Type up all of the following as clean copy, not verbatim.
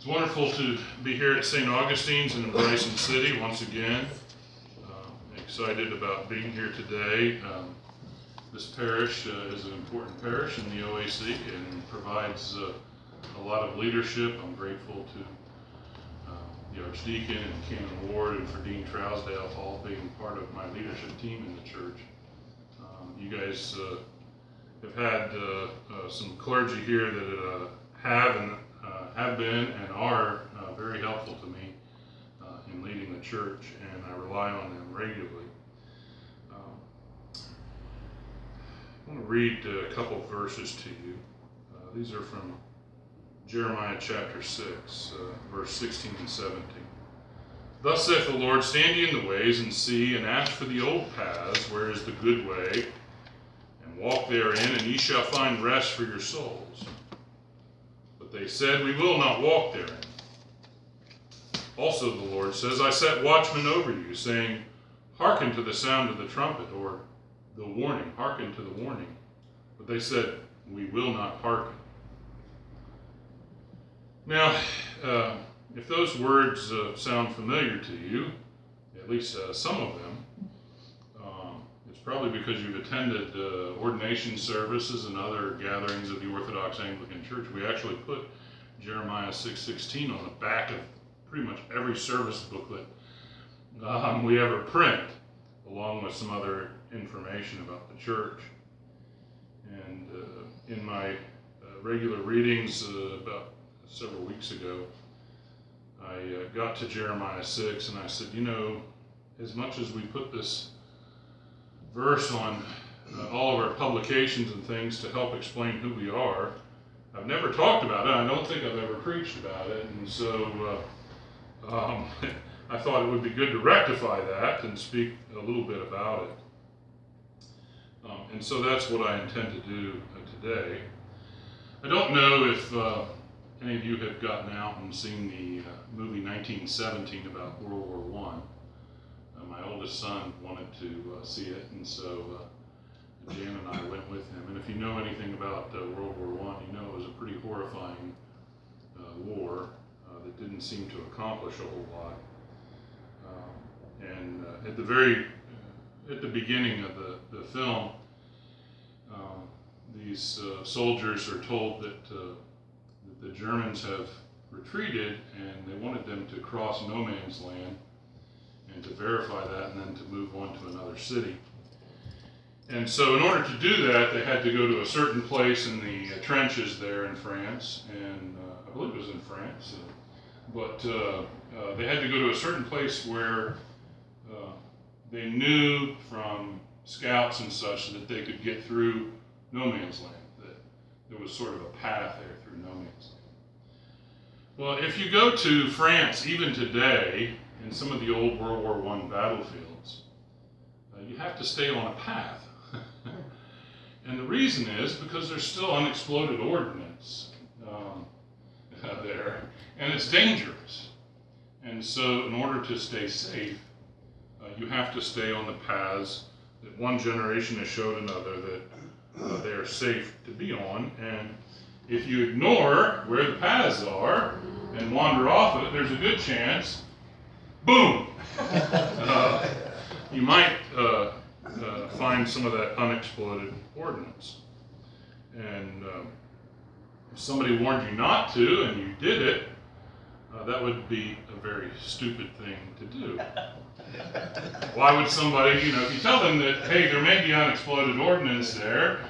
It's wonderful to be here at St. Augustine's in Bryson City once again. Excited about being here today. This parish is an important parish in the OAC and provides a lot of leadership. I'm grateful to the Archdeacon and Canon Ward and for Dean Trousdale all being part of my leadership team in the church. You guys have had some clergy here that have been and are very helpful to me in leading the church, and I rely on them regularly. I want to read a couple verses to you. These are from Jeremiah chapter 6, verse 16 and 17. Thus saith the Lord, stand ye in the ways and see, and ask for the old paths, where is the good way, and walk therein, and ye shall find rest for your souls. But they said, we will not walk therein. Also the Lord says, I set watchmen over you, saying, hearken to the sound of the trumpet, or the warning, hearken to the warning. But they said, we will not hearken. Now, if those words sound familiar to you, at least some of them, it's probably because you've attended ordination services and other gatherings of the Orthodox Anglican Church. We actually put Jeremiah 6:16 on the back of pretty much every service booklet we ever print, along with some other information about the church. And in my regular readings about several weeks ago, I got to Jeremiah 6 and I said, you know, as much as we put this verse on all of our publications and things to help explain who we are, I've never talked about it. I don't think I've ever preached about it. And so I thought it would be good to rectify that and speak a little bit about it. And so that's what I intend to do today. I don't know if any of you have gotten out and seen the movie 1917 about World War I. My oldest son wanted to see it, and so Jan and I went with him. And if you know anything about World War I, you know it was a pretty horrifying war that didn't seem to accomplish a whole lot. And at the beginning of the film, these soldiers are told that the Germans have retreated, and they wanted them to cross no man's land and to verify that and then to move on to another city. And so in order to do that, they had to go to a certain place in the trenches there in France, and I believe it was in France, but they had to go to a certain place where they knew from scouts and such that they could get through no man's land, that there was sort of a path there through no man's land. Well, if you go to France even today, in some of the old World War I battlefields, you have to stay on a path. And the reason is because there's still unexploded ordnance there, and it's dangerous. And so in order to stay safe, you have to stay on the paths that one generation has showed another that they are safe to be on. And if you ignore where the paths are and wander off of it, there's a good chance, boom, you might find some of that unexploded ordnance. And if somebody warned you not to and you did it, that would be a very stupid thing to do. Why would somebody, if you tell them that, hey, there may be unexploded ordnance there,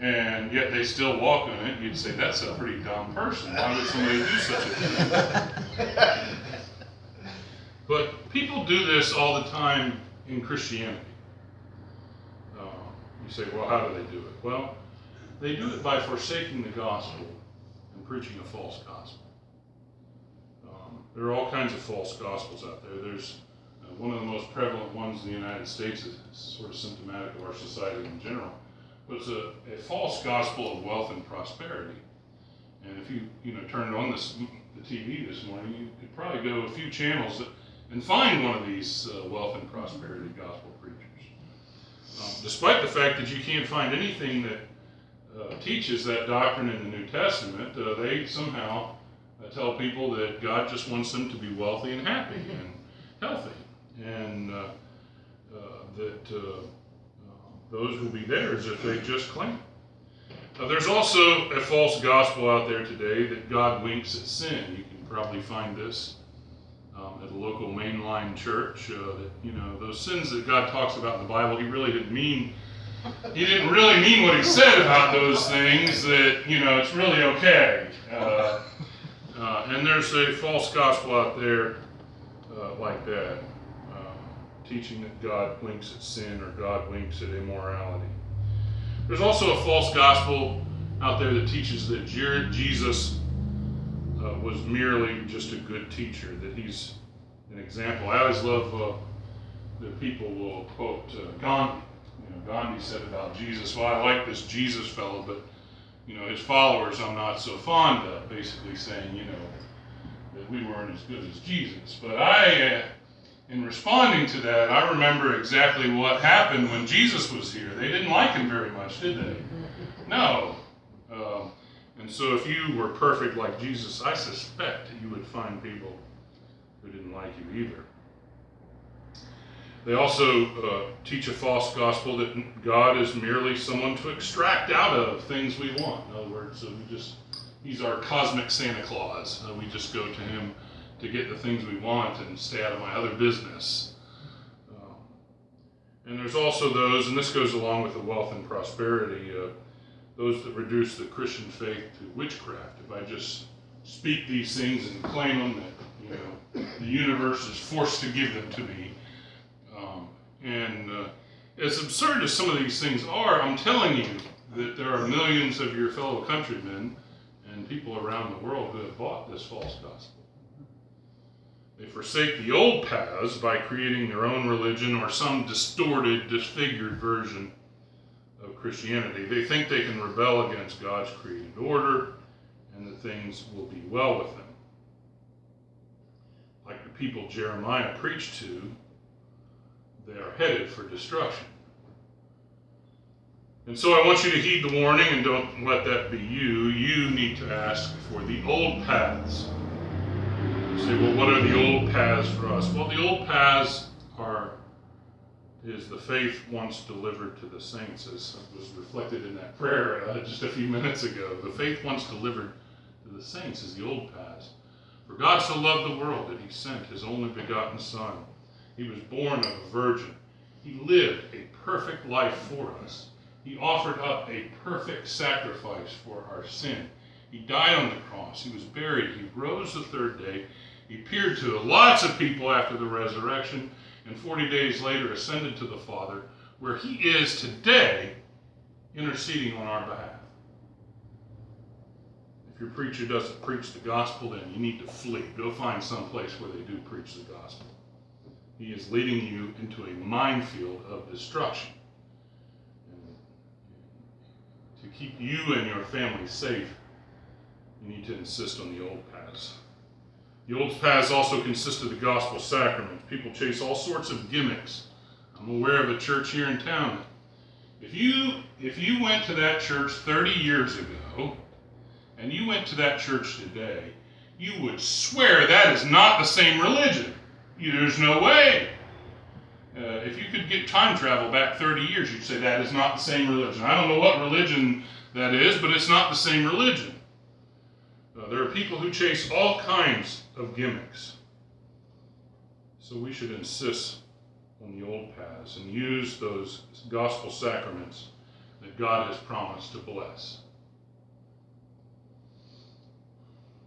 and yet they still walk on it, you'd say, that's a pretty dumb person. Why would somebody do such a thing? But people do this all the time in Christianity. You say, well, how do they do it? Well, they do it by forsaking the gospel and preaching a false gospel. There are all kinds of false gospels out there. There's one of the most prevalent ones in the United States is sort of symptomatic of our society in general. But it's a false gospel of wealth and prosperity. And if you turned on the TV this morning, you could probably go a few channels and find one of these wealth and prosperity gospel preachers. Despite the fact that you can't find anything that teaches that doctrine in the New Testament, they somehow I tell people that God just wants them to be wealthy and happy and healthy, and that those will be theirs if they just claim it. There's also a false gospel out there today that God winks at sin. You can probably find this at a local mainline church. That those sins that God talks about in the Bible, He didn't really mean what He said about those things. That it's really okay. And there's a false gospel out there like that, teaching that God winks at sin or God winks at immorality. There's also a false gospel out there that teaches that Jesus was merely just a good teacher, that He's an example. I always love that people will quote Gandhi. Gandhi said about Jesus, well, I like this Jesus fellow, but his followers I'm not so fond of, basically saying, that we weren't as good as Jesus. But in responding to that, I remember exactly what happened when Jesus was here. They didn't like Him very much, did they? No. And so if you were perfect like Jesus, I suspect that you would find people who didn't like you either. They also teach a false gospel that God is merely someone to extract out of things we want. In other words, He's our cosmic Santa Claus. We just go to Him to get the things we want and stay out of my other business. And there's also those, and this goes along with the wealth and prosperity, those that reduce the Christian faith to witchcraft. If I just speak these things and claim them, that the universe is forced to give them to me. And as absurd as some of these things are, I'm telling you that there are millions of your fellow countrymen and people around the world who have bought this false gospel. They forsake the old paths by creating their own religion or some distorted, disfigured version of Christianity. They think they can rebel against God's created order and that things will be well with them. Like the people Jeremiah preached to, they are headed for destruction. And so I want you to heed the warning and don't let that be you. You need to ask for the old paths. You say, well, what are the old paths for us? Well, the old paths is the faith once delivered to the saints, as was reflected in that prayer just a few minutes ago. The faith once delivered to the saints is the old paths. For God so loved the world that He sent His only begotten Son. He was born of a virgin. He lived a perfect life for us. He offered up a perfect sacrifice for our sin. He died on the cross. He was buried. He rose the third day. He appeared to lots of people after the resurrection, and 40 days later ascended to the Father, where He is today interceding on our behalf. If your preacher doesn't preach the gospel, then you need to flee. Go find some place where they do preach the gospel. He is leading you into a minefield of destruction. And to keep you and your family safe, you need to insist on the old paths. The old paths also consist of the gospel sacraments. People chase all sorts of gimmicks. I'm aware of a church here in town. If you went to that church 30 years ago, and you went to that church today, you would swear that is not the same religion. There's no way. If you could get time travel back 30 years, you'd say that is not the same religion. I don't know what religion that is, but it's not the same religion. There are people who chase all kinds of gimmicks. So we should insist on the old paths and use those gospel sacraments that God has promised to bless.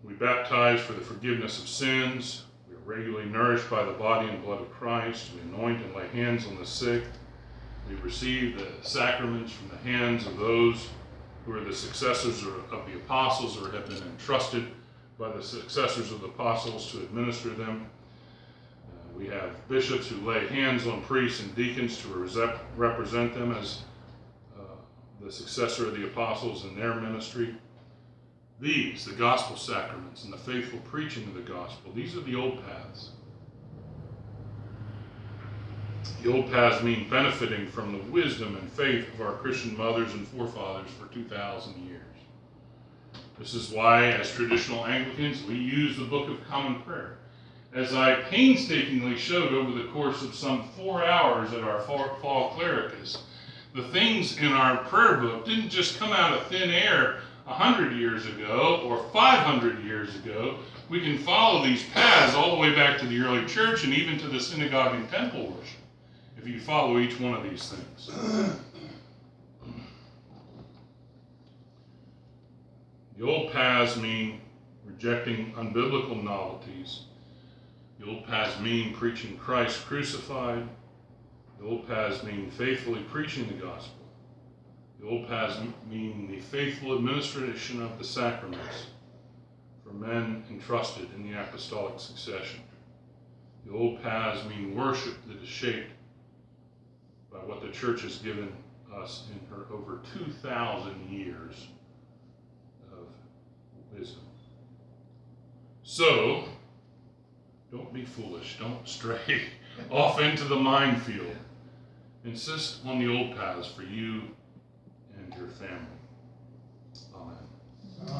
We baptize for the forgiveness of sins. We are regularly nourished by the body and blood of Christ. We anoint and lay hands on the sick. We receive the sacraments from the hands of those who are the successors of the apostles or have been entrusted by the successors of the apostles to administer them. We have bishops who lay hands on priests and deacons to represent them as the successor of the apostles in their ministry. These, the gospel sacraments and the faithful preaching of the gospel, these are the old paths. The old paths mean benefiting from the wisdom and faith of our Christian mothers and forefathers for 2,000 years. This is why, as traditional Anglicans, we use the Book of Common Prayer. As I painstakingly showed over the course of some 4 hours at our fall clericus, the things in our prayer book didn't just come out of thin air 100 years ago or 500 years ago. We can follow these paths all the way back to the early church and even to the synagogue and temple worship, if you follow each one of these things. The old paths mean rejecting unbiblical novelties. The old paths mean preaching Christ crucified. The old paths mean faithfully preaching the gospel. The old paths mean the faithful administration of the sacraments for men entrusted in the apostolic succession. The old paths mean worship that is shaped by what the church has given us in her over 2,000 years of wisdom. So, don't be foolish. Don't stray off into the minefield. Insist on the old paths for you and your family. Amen.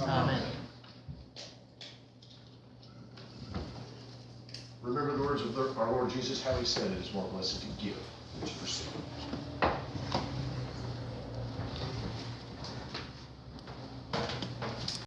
Amen. Remember the words of our Lord Jesus, how he said it is more blessed to give than to receive.